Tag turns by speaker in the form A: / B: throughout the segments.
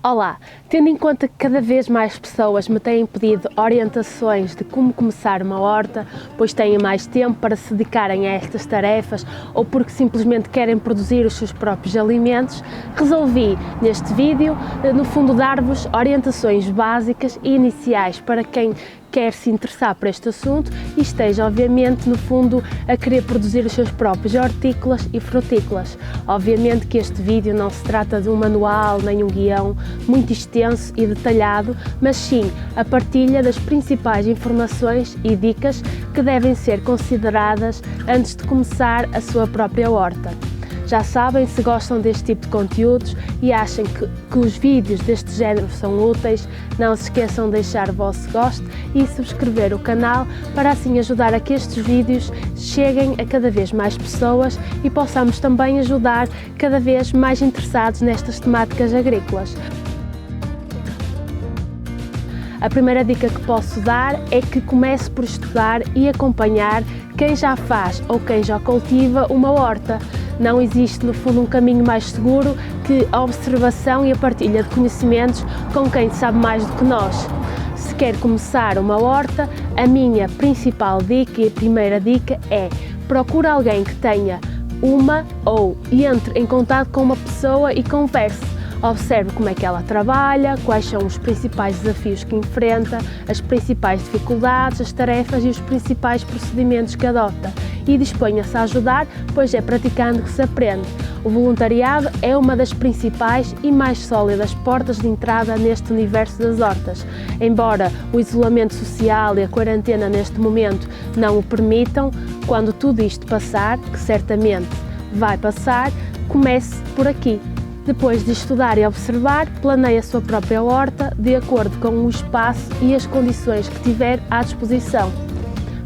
A: Olá, tendo em conta que cada vez mais pessoas me têm pedido orientações de como começar uma horta, pois têm mais tempo para se dedicarem a estas tarefas ou porque simplesmente querem produzir os seus próprios alimentos, resolvi neste vídeo, no fundo, dar-vos orientações básicas e iniciais para quem quer se interessar por este assunto e esteja, obviamente, no fundo, a querer produzir os seus próprios hortícolas e frutícolas. Obviamente que este vídeo não se trata de um manual nem um guião muito extenso e detalhado, mas sim a partilha das principais informações e dicas que devem ser consideradas antes de começar a sua própria horta. Já sabem, se gostam deste tipo de conteúdos e acham que os vídeos deste género são úteis, não se esqueçam de deixar o vosso gosto e subscrever o canal para assim ajudar a que estes vídeos cheguem a cada vez mais pessoas e possamos também ajudar cada vez mais interessados nestas temáticas agrícolas. A primeira dica que posso dar é que comece por estudar e acompanhar quem já faz ou quem já cultiva uma horta. Não existe, no fundo, um caminho mais seguro que a observação e a partilha de conhecimentos com quem sabe mais do que nós. Se quer começar uma horta, a minha principal dica e a primeira dica é: procure alguém que tenha uma ou entre em contato com uma pessoa e converse. Observe como é que ela trabalha, quais são os principais desafios que enfrenta, as principais dificuldades, as tarefas e os principais procedimentos que adota e disponha-se a ajudar, pois é praticando que se aprende. O voluntariado é uma das principais e mais sólidas portas de entrada neste universo das hortas. Embora o isolamento social e a quarentena neste momento não o permitam, quando tudo isto passar, que certamente vai passar, comece por aqui. Depois de estudar e observar, planeie a sua própria horta de acordo com o espaço e as condições que tiver à disposição.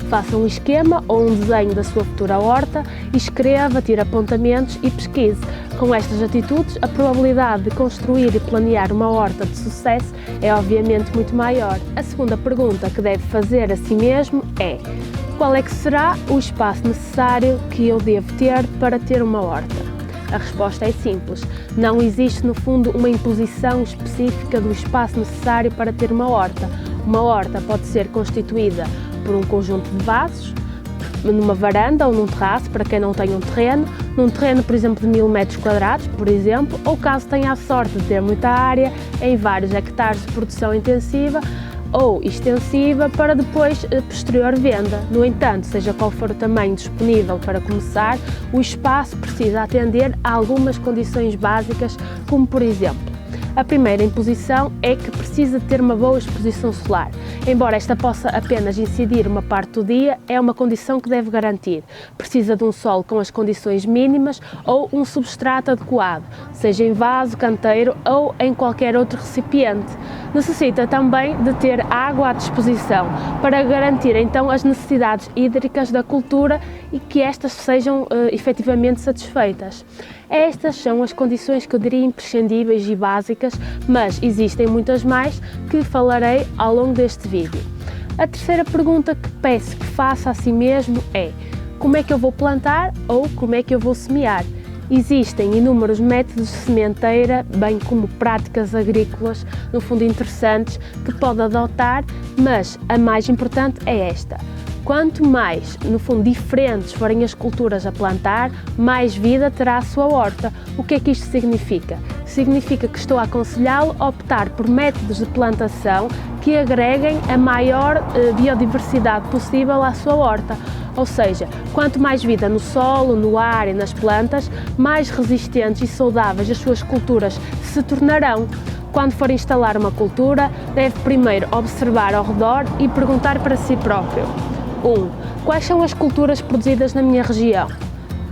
A: Faça um esquema ou um desenho da sua futura horta e escreva, tire apontamentos e pesquise. Com estas atitudes, a probabilidade de construir e planear uma horta de sucesso é obviamente muito maior. A segunda pergunta que deve fazer a si mesmo é: qual é que será o espaço necessário que eu devo ter para ter uma horta? A resposta é simples. Não existe, no fundo, uma imposição específica do espaço necessário para ter uma horta. Uma horta pode ser constituída por um conjunto de vasos, numa varanda ou num terraço, para quem não tem um terreno, num terreno, por exemplo, de 1000 metros quadrados, por exemplo, ou caso tenha a sorte de ter muita área, em vários hectares de produção intensiva ou extensiva para depois posterior venda. No entanto, seja qual for o tamanho disponível para começar, o espaço precisa atender a algumas condições básicas, como por exemplo: a primeira imposição é que precisa ter uma boa exposição solar. Embora esta possa apenas incidir uma parte do dia, é uma condição que deve garantir. Precisa de um solo com as condições mínimas ou um substrato adequado, seja em vaso, canteiro ou em qualquer outro recipiente. Necessita também de ter água à disposição para garantir então as necessidades hídricas da cultura e que estas sejam efetivamente satisfeitas. Estas são as condições que eu diria imprescindíveis e básicas, mas existem muitas mais que falarei ao longo deste vídeo. A terceira pergunta que peço que faça a si mesmo é: como é que eu vou plantar ou como é que eu vou semear? Existem inúmeros métodos de sementeira, bem como práticas agrícolas, no fundo interessantes, que pode adotar, mas a mais importante é esta: quanto mais, no fundo, diferentes forem as culturas a plantar, mais vida terá a sua horta. O que é que isto significa? Significa que estou a aconselhá-lo a optar por métodos de plantação que agreguem a maior biodiversidade possível à sua horta. Ou seja, quanto mais vida no solo, no ar e nas plantas, mais resistentes e saudáveis as suas culturas se tornarão. Quando for instalar uma cultura, deve primeiro observar ao redor e perguntar para si próprio: 1. Quais são as culturas produzidas na minha região?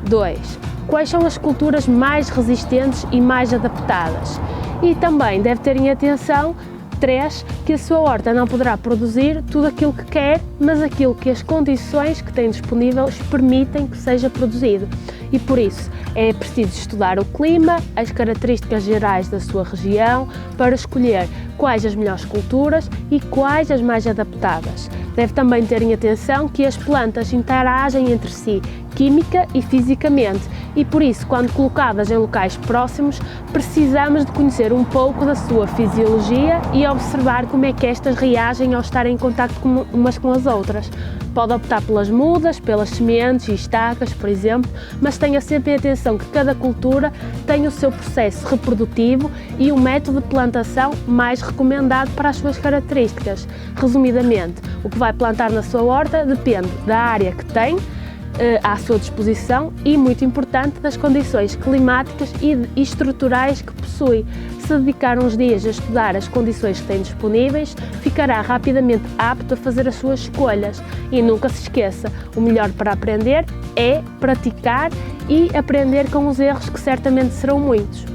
A: 2. Quais são as culturas mais resistentes e mais adaptadas? E também deve ter em atenção 3. Que a sua horta não poderá produzir tudo aquilo que quer, mas aquilo que as condições que tem disponíveis permitem que seja produzido. E por isso é preciso estudar o clima, as características gerais da sua região, para escolher quais as melhores culturas e quais as mais adaptadas. Deve também ter em atenção que as plantas interagem entre si química e fisicamente e por isso, quando colocadas em locais próximos, precisamos de conhecer um pouco da sua fisiologia e observar como é que estas reagem ao estar em contacto umas com as outras. Pode optar pelas mudas, pelas sementes e estacas, por exemplo, mas tenha sempre atenção que cada cultura tem o seu processo reprodutivo e o método de plantação mais recomendado para as suas características. Resumidamente, o que vai plantar na sua horta depende da área que tem à sua disposição e, muito importante, das condições climáticas e estruturais que possui. Se dedicar uns dias a estudar as condições que tem disponíveis, ficará rapidamente apto a fazer as suas escolhas. E nunca se esqueça, o melhor para aprender é praticar e aprender com os erros, que certamente serão muitos.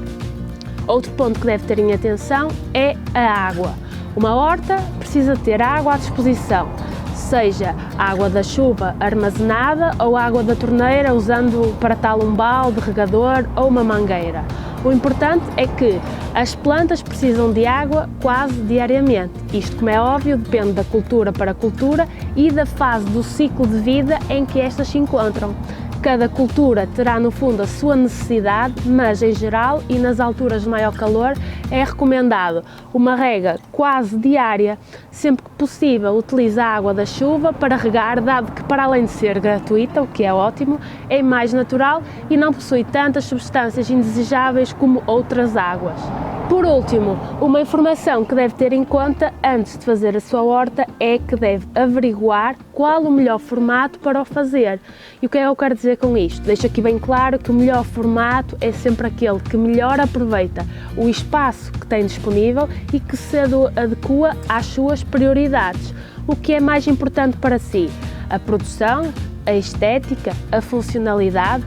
A: Outro ponto que deve ter em atenção é a água. Uma horta precisa ter água à disposição, seja água da chuva armazenada ou água da torneira usando para tal um balde, regador ou uma mangueira. O importante é que as plantas precisam de água quase diariamente. Isto, como é óbvio, depende da cultura para cultura e da fase do ciclo de vida em que estas se encontram. Cada cultura terá, no fundo, a sua necessidade, mas, em geral, e nas alturas de maior calor, é recomendado uma rega quase diária. Sempre que possível, utilize a água da chuva para regar, dado que, para além de ser gratuita, o que é ótimo, é mais natural e não possui tantas substâncias indesejáveis como outras águas. Por último, uma informação que deve ter em conta antes de fazer a sua horta é que deve averiguar qual o melhor formato para o fazer. E o que é que eu quero dizer com isto? Deixo aqui bem claro que o melhor formato é sempre aquele que melhor aproveita o espaço que tem disponível e que se adequa às suas prioridades. O que é mais importante para si? A produção, a estética, a funcionalidade?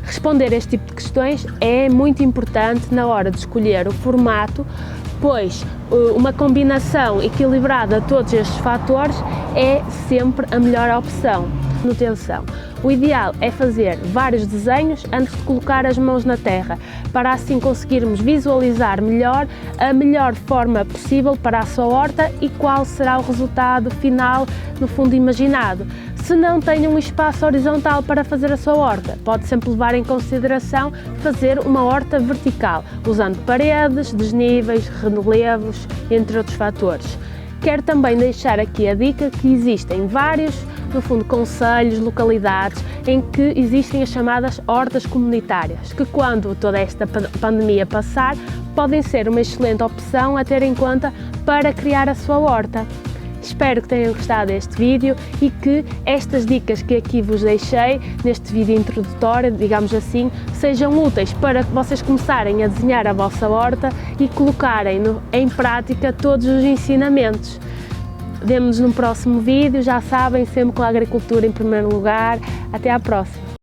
A: Responder a este tipo de questões é muito importante na hora de escolher o formato, pois uma combinação equilibrada de todos estes fatores é sempre a melhor opção. Manutenção. O ideal é fazer vários desenhos antes de colocar as mãos na terra, para assim conseguirmos visualizar melhor a melhor forma possível para a sua horta e qual será o resultado final, no fundo, imaginado. Se não tem um espaço horizontal para fazer a sua horta, pode sempre levar em consideração fazer uma horta vertical, usando paredes, desníveis, relevos, entre outros fatores. Quero também deixar aqui a dica que existem vários, no fundo, concelhos, localidades, em que existem as chamadas hortas comunitárias, que quando toda esta pandemia passar, podem ser uma excelente opção a ter em conta para criar a sua horta. Espero que tenham gostado deste vídeo e que estas dicas que aqui vos deixei, neste vídeo introdutório, digamos assim, sejam úteis para que vocês começarem a desenhar a vossa horta e colocarem em prática todos os ensinamentos. Vemo-nos no próximo vídeo, já sabem, sempre com a agricultura em primeiro lugar. Até à próxima!